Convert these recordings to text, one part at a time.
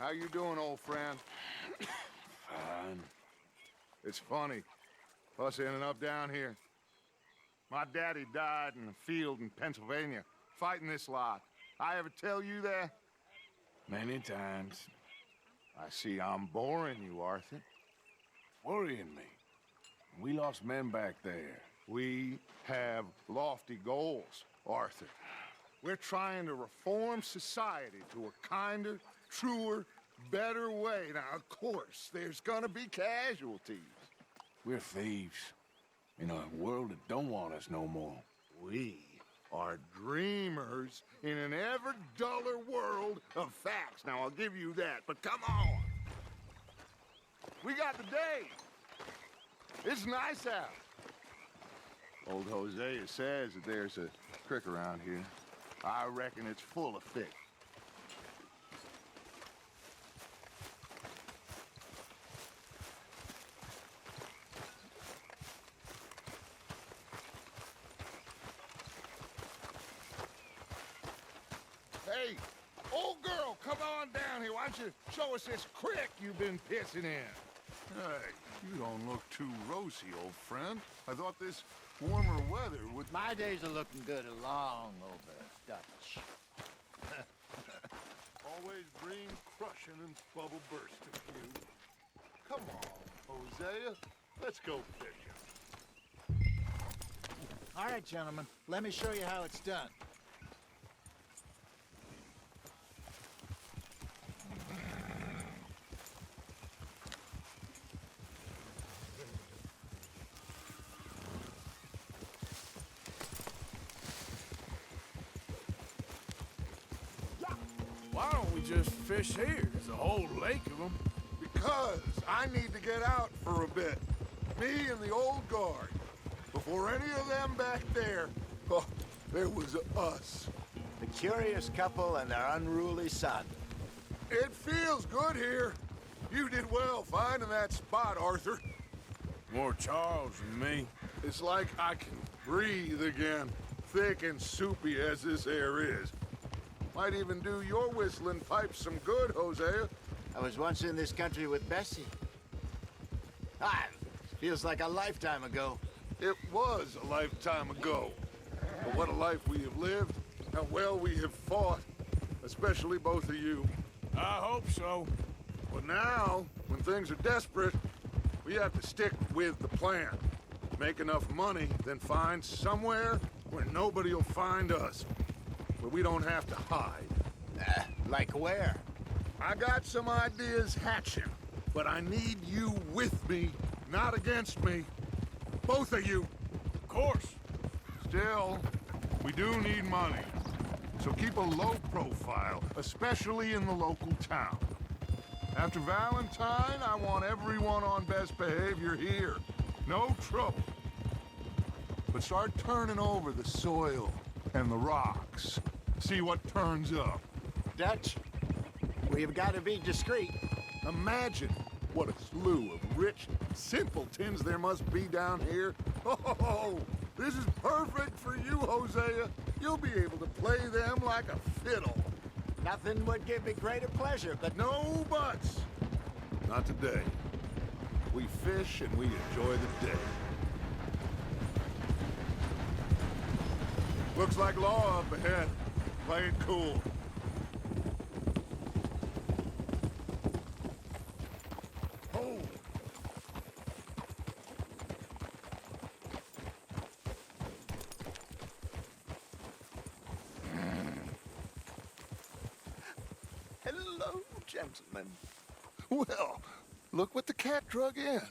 How you doing, old friend? Fine. It's funny, us ending up down here. My daddy died in a field in Pennsylvania, fighting this lot. I ever tell you that? Many times. I see I'm boring you, Arthur. Worrying me. We lost men back there. We have lofty goals, Arthur. We're trying to reform society to a kinder, truer, better way. Now, of course, there's gonna be casualties. We're thieves. In a world that don't want us no more. We are dreamers in an ever duller world of facts. Now, I'll give you that, but come on. We got the day. It's nice out. Old Hosea says that there's a creek around here. I reckon it's full of fish. Hey, old girl, come on down here. Why don't you show us this creek you've been pissing in? Hey, you don't look too rosy, old friend. I thought this warmer weather would... My days are looking good along over Dutch. Always dream crushing and bubble bursting, you. Come on, Hosea. Let's go fishing. All right, gentlemen, let me show you how it's done. Why don't we just fish here? There's a whole lake of them. Because I need to get out for a bit. Me and the old guard. Before any of them back there, oh, there was us. The curious couple and their unruly son. It feels good here. You did well finding that spot, Arthur. More Charles than me. It's like I can breathe again, thick and soupy as this air is. Might even do your whistling pipes some good, Hosea. I was once in this country with Bessie. Ah, feels like a lifetime ago. It was a lifetime ago. But what a life we have lived. How well we have fought. Especially both of you. I hope so. But now, when things are desperate, we have to stick with the plan. Make enough money, then find somewhere where nobody will find us. Where we don't have to hide. Like where? I got some ideas hatching, but I need you with me, not against me. Both of you. Of course. Still, we do need money. So keep a low profile, especially in the local town. After Valentine, I want everyone on best behavior here. No trouble. But start turning over the soil and the rocks. See what turns up. Dutch, we've got to be discreet. Imagine what a slew of rich simpletons there must be down here. Oh, this is perfect for you, Hosea. You'll be able to play them like a fiddle. Nothing would give me greater pleasure, but No buts. Not today. We fish and we enjoy the day. Looks like law up ahead. Play it cool. Oh! hello, gentlemen. Well, look what the cat drug in.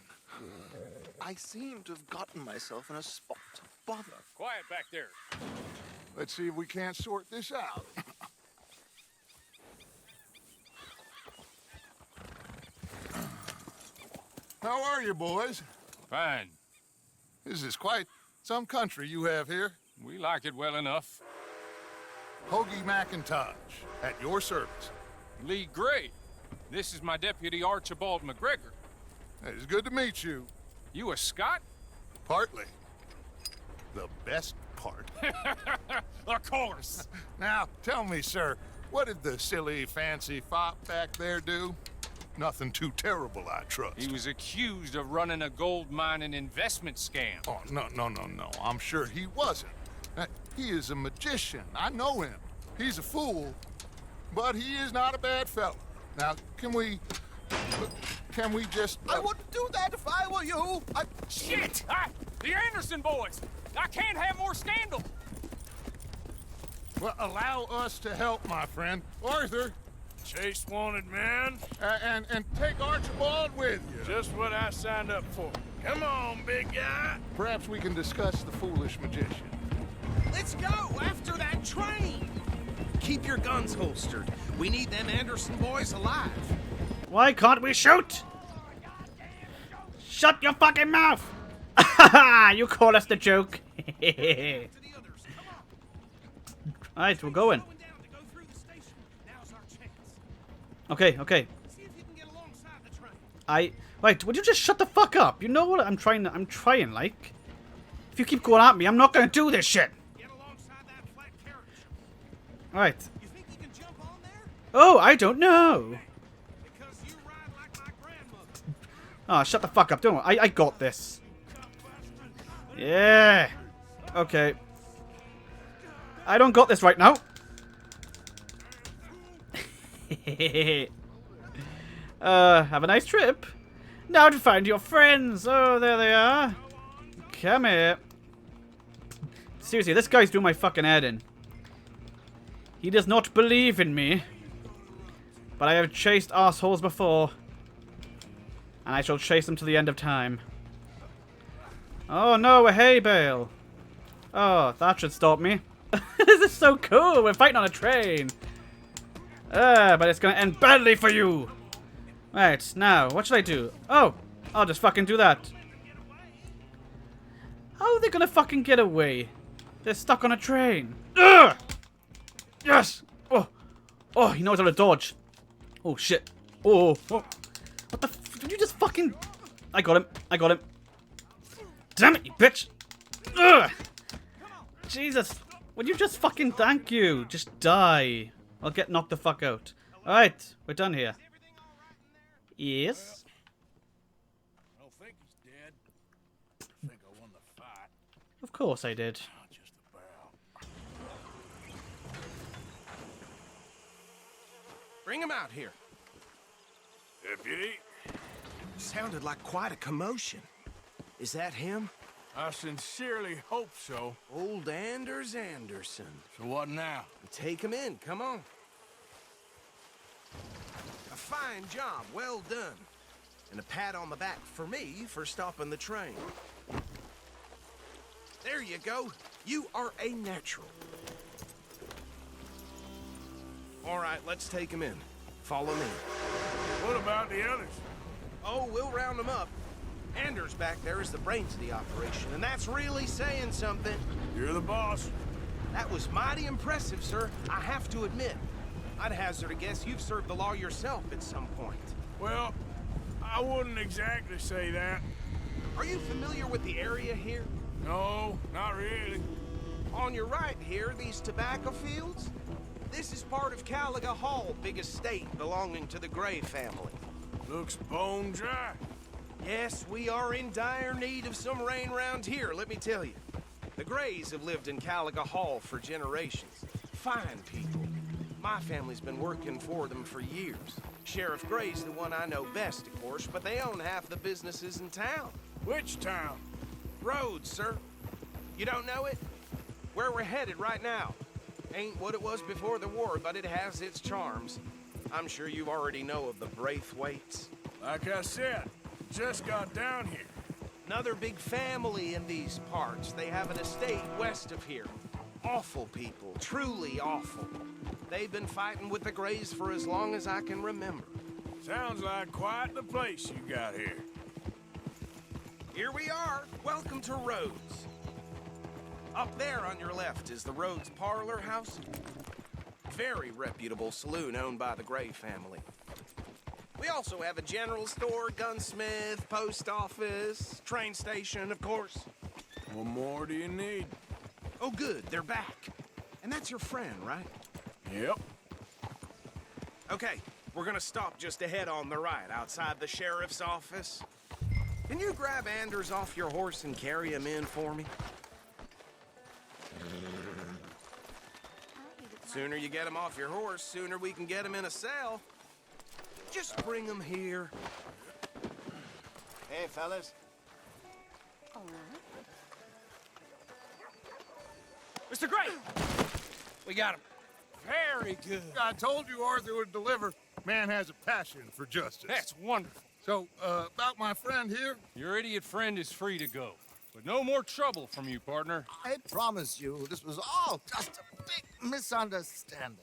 I seem to have gotten myself in a spot of bother. Quiet back there. Let's see if we can't sort this out. How are you, boys? Fine. This is quite some country you have here. We like it well enough. Hoagie McIntosh, at your service. Lee Gray. This is my deputy Archibald McGregor. It's good to meet you. You a Scot? Partly. The best part. Of course. Now, tell me, sir, What did the silly, fancy fop back there do? Nothing too terrible, I trust. He was accused of running a gold mining investment scam. Oh, no. I'm sure he wasn't. He is a magician. I know him. He's a fool, but he is not a bad fellow. Now, can we just... I wouldn't do that if I were you. Shit! The Anderson boys! I can't have more scandal! Well, allow us to help, my friend. Arthur, Chase wanted man. and take Archibald with you. Just what I signed up for. Come on, big guy. Perhaps we can discuss the foolish magician. Let's go after that train. Keep your guns holstered. We need them Anderson boys alive. Why can't we shoot? Shut your fucking mouth! You call us the joke. Alright, we're going. Okay. Right, would you just shut the fuck up? You know what I'm trying, like. If you keep going at me, I'm not gonna do this shit. Alright. Oh, I don't know. Oh, shut the fuck up. Don't worry. I got this. Yeah. Okay. I don't got this right now. Have a nice trip. Now to find your friends. Oh, there they are. Come here. Seriously, this guy's doing my fucking head in. He does not believe in me. But I have chased assholes before. And I shall chase them to the end of time. Oh no, a hay bale. Oh, that should stop me. This is so cool. We're fighting on a train. But it's gonna end badly for you. Right, now, what should I do? Oh, I'll just fucking do that. How are they gonna fucking get away? They're stuck on a train. Ugh! Yes! Oh, he knows how to dodge. Oh, shit. Oh. What the f... Did you just fucking... I got him. Damn it, you bitch! Ugh! Jesus. Would you just fucking... Thank you. Just die. I'll get knocked the fuck out. Alright, we're done here. Yes? I don't think he's dead. I think I won the fight. Of course I did. Just about. Bring him out here. Deputy, Sounded like quite a commotion. Is that him? I sincerely hope so. Old Anders Anderson. So what now? Take him in, come on. A fine job, well done. And a pat on the back for me for stopping the train. There you go. You are a natural. All right, let's take him in. Follow me. What about the others? Oh, we'll round them up. Anders back there is the brains of the operation, and that's really saying something. You're the boss. That was mighty impressive, sir. I have to admit. I'd hazard a guess you've served the law yourself at some point. Well, I wouldn't exactly say that. Are you familiar with the area here? No, not really. On your right here, these tobacco fields? This is part of Caliga Hall, big estate belonging to the Gray family. Looks bone dry. Yes, we are in dire need of some rain round here, let me tell you. The Grays have lived in Caliga Hall for generations. Fine people. My family's been working for them for years. Sheriff Gray's the one I know best, of course, but they own half the businesses in town. Which town? Rhodes, sir. You don't know it? Where we're headed right now. Ain't what it was before the war, but it has its charms. I'm sure you already know of the Braithwaites. Like I said, just got down here. Another big family in these parts. They have an estate west of here. Awful people, truly awful. They've been fighting with the Grays for as long as I can remember. Sounds like quite the place you got here. Here we are. Welcome to Rhodes. Up there on your left is the Rhodes Parlor House. Very reputable saloon owned by the Gray family. We also have a general store, gunsmith, post office, train station, of course. What more do you need? Oh, good, they're back. And that's your friend, right? Yep. Okay, we're gonna stop just ahead on the right, outside the sheriff's office. Can you grab Anders off your horse and carry him in for me? Sooner you get him off your horse, sooner we can get him in a cell. Just bring him here. Hey, fellas. Mr. Gray! We got him. Very good. I told you Arthur would deliver. Man has a passion for justice. That's wonderful. So, about my friend here? Your idiot friend is free to go. But no more trouble from you, partner. I promise you, this was all just a big misunderstanding.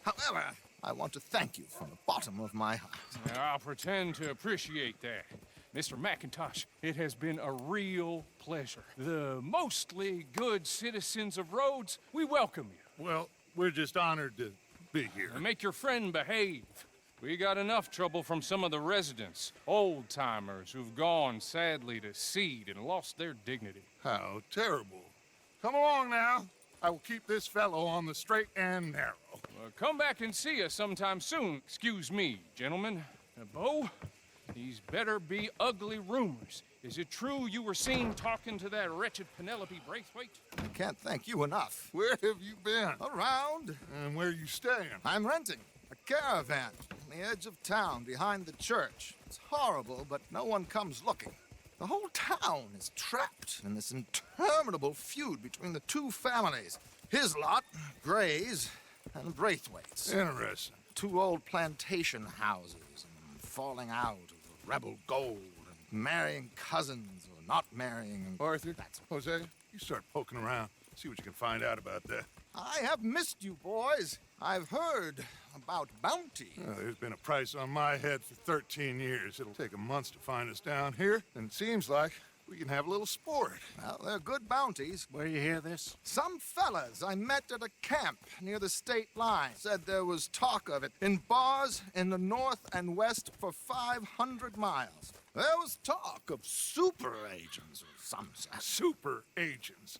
However, I want to thank you from the bottom of my heart. Now, I'll pretend to appreciate that. Mr. McIntosh, it has been a real pleasure. The mostly good citizens of Rhodes, we welcome you. Well, we're just honored to be here. And make your friend behave. We got enough trouble from some of the residents, old-timers who've gone, sadly, to seed and lost their dignity. How terrible. Come along now. I will keep this fellow on the straight and narrow. Come back and see us sometime soon. Excuse me, gentlemen. Bo, these better be ugly rumors. Is it true you were seen talking to that wretched Penelope Braithwaite? I can't thank you enough. Where have you been? Around, And where you staying? I'm renting a caravan on the edge of town behind the church. It's horrible, but no one comes looking. The whole town is trapped in this interminable feud between the two families. His lot, Gray's, and Braithwaite's. Interesting. Two old plantation houses and falling out of rebel gold and marrying cousins or not marrying. And Arthur, that's Jose, you start poking around. See what you can find out about that. I have missed you, boys. I've heard about bounty. There's been a price on my head for 13 years. It'll take a month to find us down here, and it seems like we can have a little sport. Well, they're good bounties. Where you hear this? Some fellas I met at a camp near the state line said there was talk of it in bars in the north and west for 500 miles. There was talk of super agents or some such. Super agents.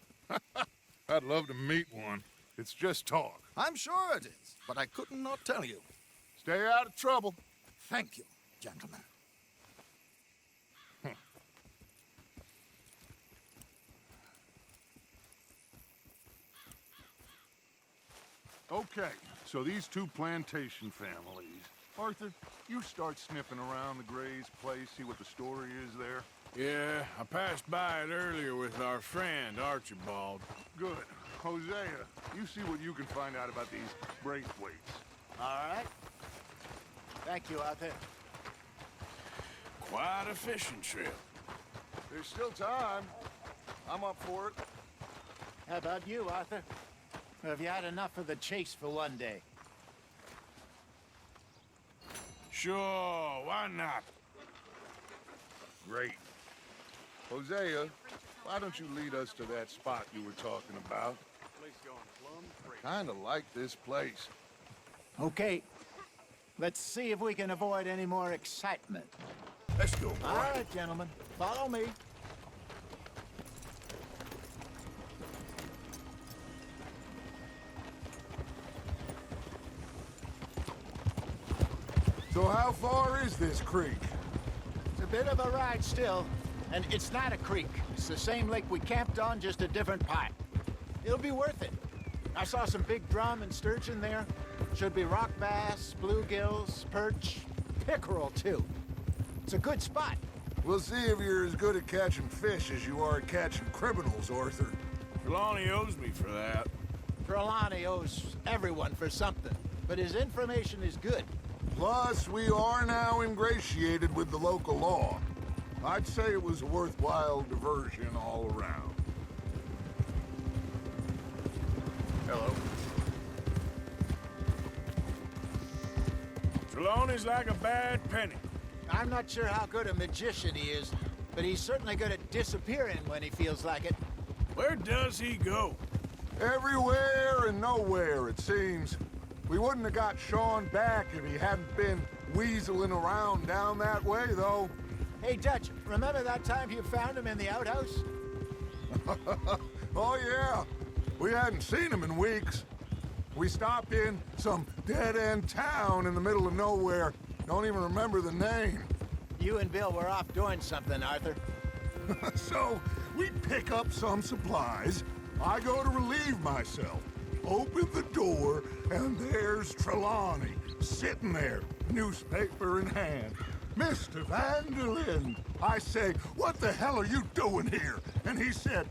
I'd love to meet one. It's just talk. I'm sure it is, but I couldn't not tell you. Stay out of trouble. Thank you, gentlemen. Okay, so these two plantation families. Arthur, you start sniffing around the Gray's place, see what the story is there. Yeah, I passed by it earlier with our friend, Archibald. Good. Hosea, you see what you can find out about these Braithwaites. All right. Thank you, Arthur. Quite a fishing trip. There's still time. I'm up for it. How about you, Arthur? Or have you had enough of the chase for one day? Sure, why not? Great. Hosea, why don't you lead us to that spot you were talking about? I kinda like this place. Okay. Let's see if we can avoid any more excitement. Let's go, boy. All right, gentlemen. Follow me. So how far is this creek? It's a bit of a ride still, and it's not a creek. It's the same lake we camped on, just a different part. It'll be worth it. I saw some big drum and sturgeon there. Should be rock bass, bluegills, perch, pickerel too. It's a good spot. We'll see if you're as good at catching fish as you are at catching criminals, Arthur. Trelawney owes me for that. Trelawney owes everyone for something, but his information is good. Plus, we are now ingratiated with the local law. I'd say it was a worthwhile diversion all around. Hello. Trelawney's like a bad penny. I'm not sure how good a magician he is, but he's certainly good at disappearing when he feels like it. Where does he go? Everywhere and nowhere, it seems. We wouldn't have got Sean back if he hadn't been weaseling around down that way, though. Hey, Dutch, remember that time you found him in the outhouse? Oh, yeah. We hadn't seen him in weeks. We stop in some dead-end town in the middle of nowhere. Don't even remember the name. You and Bill were off doing something, Arthur. So, we pick up some supplies. I go to relieve myself. Open the door, and there's Trelawney, sitting there, newspaper in hand. Mr. Van der Linde. I say, what the hell are you doing here? And he said,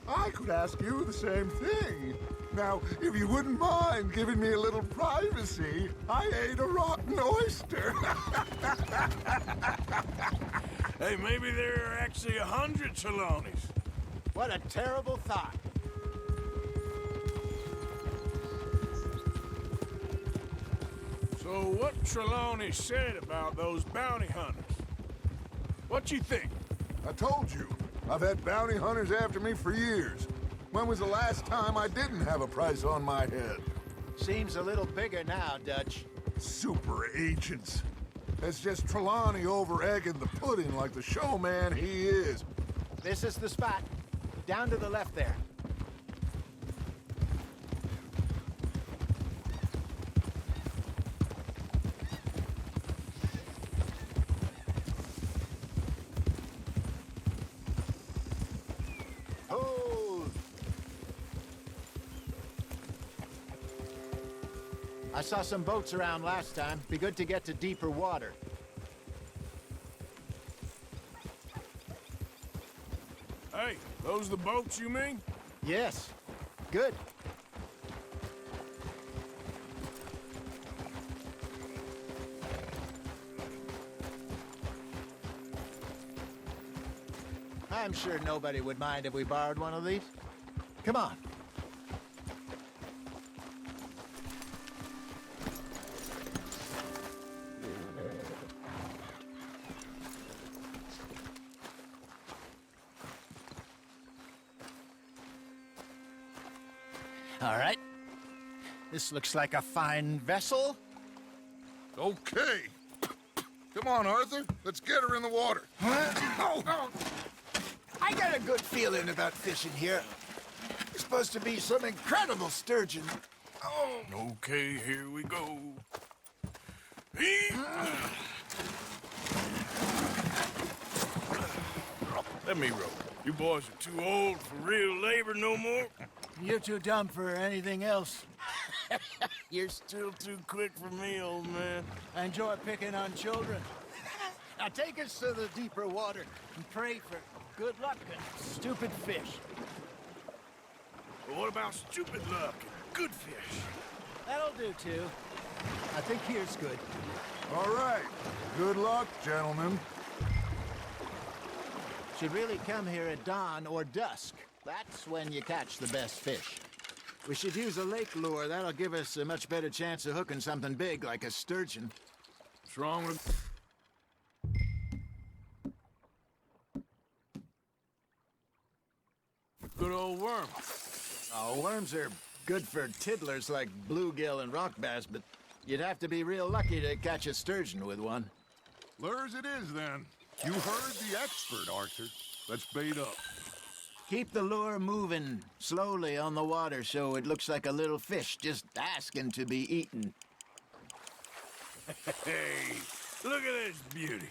I could ask you the same thing. Now, if you wouldn't mind giving me a little privacy, I ate a rotten oyster. Hey, maybe there are actually 100 Trelawneys. What a terrible thought. So what Trelawney said about those bounty hunters? What you think? I told you, I've had bounty hunters after me for years. When was the last time I didn't have a price on my head? Seems a little bigger now, Dutch. Super agents. It's just Trelawney over-egging the pudding like the showman he is. This is the spot. Down to the left there. Hold! I saw some boats around last time. Be good to get to deeper water. Hey, those the boats you mean? Yes. Good. I'm sure nobody would mind if we borrowed one of these. Come on. All right. This looks like a fine vessel. Okay. Come on, Arthur. Let's get her in the water. Oh. I got a good feeling about fishing here. It's supposed to be some incredible sturgeon. Oh. Okay, here we go. Let me row. You boys are too old for real labor no more. You're too dumb for anything else. You're still too quick for me, old man. I enjoy picking on children. Now take us to the deeper water and pray for good luck and stupid fish. But what about stupid luck and good fish? That'll do, too. I think here's good. All right. Good luck, gentlemen. Should really come here at dawn or dusk. That's when you catch the best fish. We should use a lake lure. That'll give us a much better chance of hooking something big like a sturgeon. What's wrong with... Good old worm. Oh, worms are good for tiddlers like bluegill and rock bass, but you'd have to be real lucky to catch a sturgeon with one. Lures it is, then. You heard the expert, Arthur. Let's bait up. Keep the lure moving slowly on the water so it looks like a little fish just asking to be eaten. Hey, look at this beauty.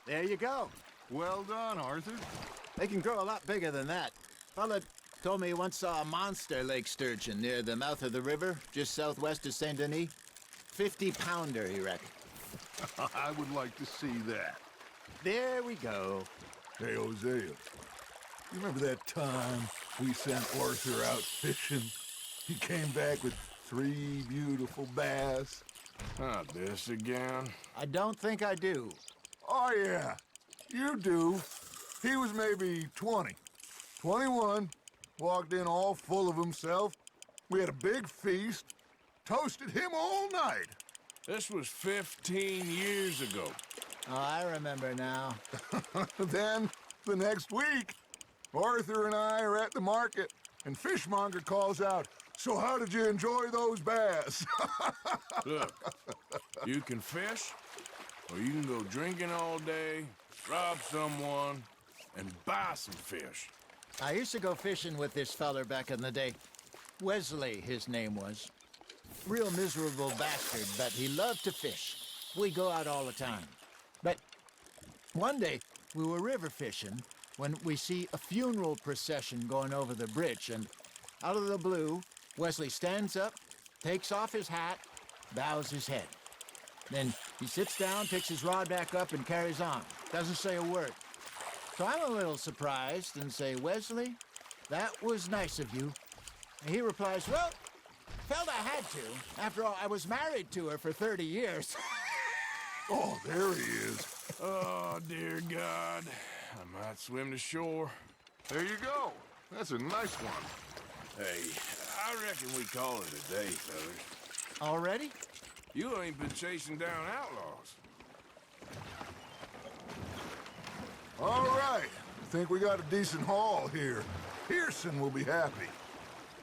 There you go. Well done, Arthur. They can grow a lot bigger than that. Fella told me he once saw a monster lake sturgeon near the mouth of the river, just southwest of Saint Denis. 50-pounder, he reckoned. I would like to see that. There we go. Hey, Hosea. You remember that time we sent Arthur out fishing? He came back with 3 beautiful bass. Not this again. I don't think I do. Oh, yeah. You do. He was maybe 20. 21. Walked in all full of himself. We had a big feast. Toasted him all night. This was 15 years ago. Oh, I remember now. Then, the next week, Arthur and I are at the market, and Fishmonger calls out, "So how did you enjoy those bass?" Look, you can fish, or you can go drinking all day, rob someone, and buy some fish. I used to go fishing with this feller back in the day. Wesley, his name was. real miserable bastard, but he loved to fish. We go out all the time. But one day, we were river fishing when we see a funeral procession going over the bridge, and out of the blue, Wesley stands up, takes off his hat, bows his head. Then he sits down, picks his rod back up, and carries on. Doesn't say a word. So I'm a little surprised and say, Wesley, that was nice of you. And he replies, well, felt I had to. After all, I was married to her for 30 years. Oh, there he is. Oh, dear God. I might swim to shore. There you go. That's a nice one. Hey, I reckon we call it a day, fellas. Already? You ain't been chasing down outlaws. All right. I think we got a decent haul here. Pearson will be happy.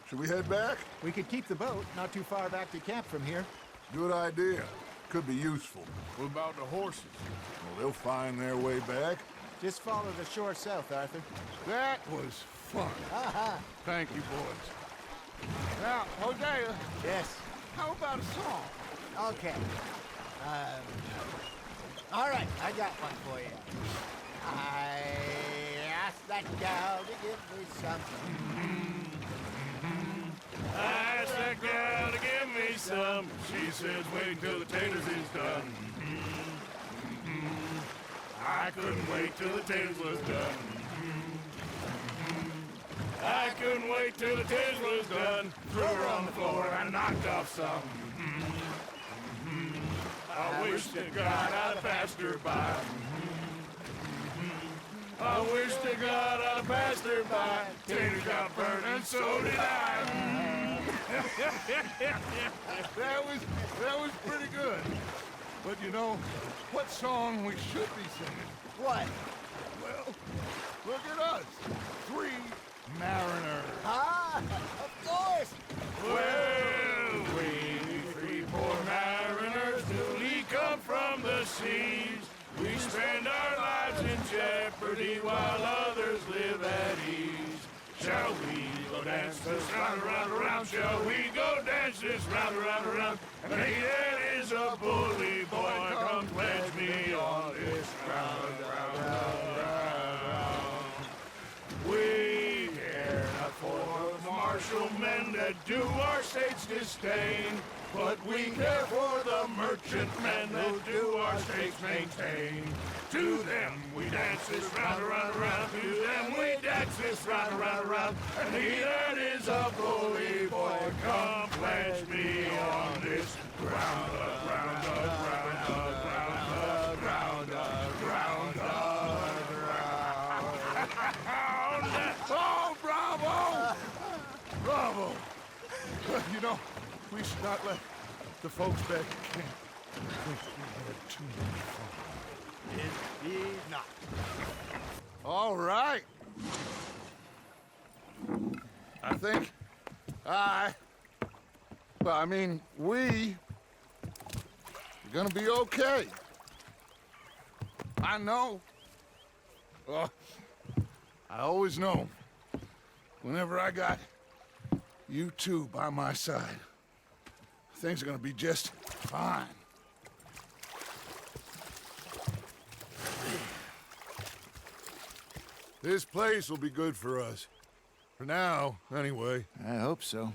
Should we head back? We could keep the boat not too far back to camp from here. Good idea. Could be useful. What about the horses? Well, they'll find their way back. Just follow the shore south, Arthur. That was fun. Thank you, boys. Now, Hosea, Yes. how about a song? Okay. All right, I got one for you. I asked that gal to give me something. I asked that girl to give me some. She says, wait till the taters is done. I couldn't wait till the taters was done. I couldn't wait till the taters was done. Threw her on the floor and knocked off some. I wish to God I'd passed her by. I wish to God I'd passed her by. Taters got burned and so did I. That was pretty good. But you know, what song we should be singing? What? Well, look at us. 3 mariners. Ah, of course. Well, we 3 poor mariners newly come from the seas. We spend our lives in jeopardy while others live at ease. Shall we go dance this round, around, around? Shall we go dance this round, around, around? And he that is a bully boy, come pledge me on this ground, round. We care not for the martial men that do our state's disdain, but we care for the merchant men that do our states maintain. To them we dance this round, around, around. To them we dance this round, around, around. And he that is a bully boy, come pledge me on this ground, ground, ground, ground, ground, ground, ground. Oh, bravo! Bravo! You know, we should not let the folks back at camp think we had too much fun. Indeed not. All right. I think we're gonna be okay. I know. I always know. Whenever I got you two by my side, things are gonna be just fine. This place will be good for us. For now, anyway. I hope so.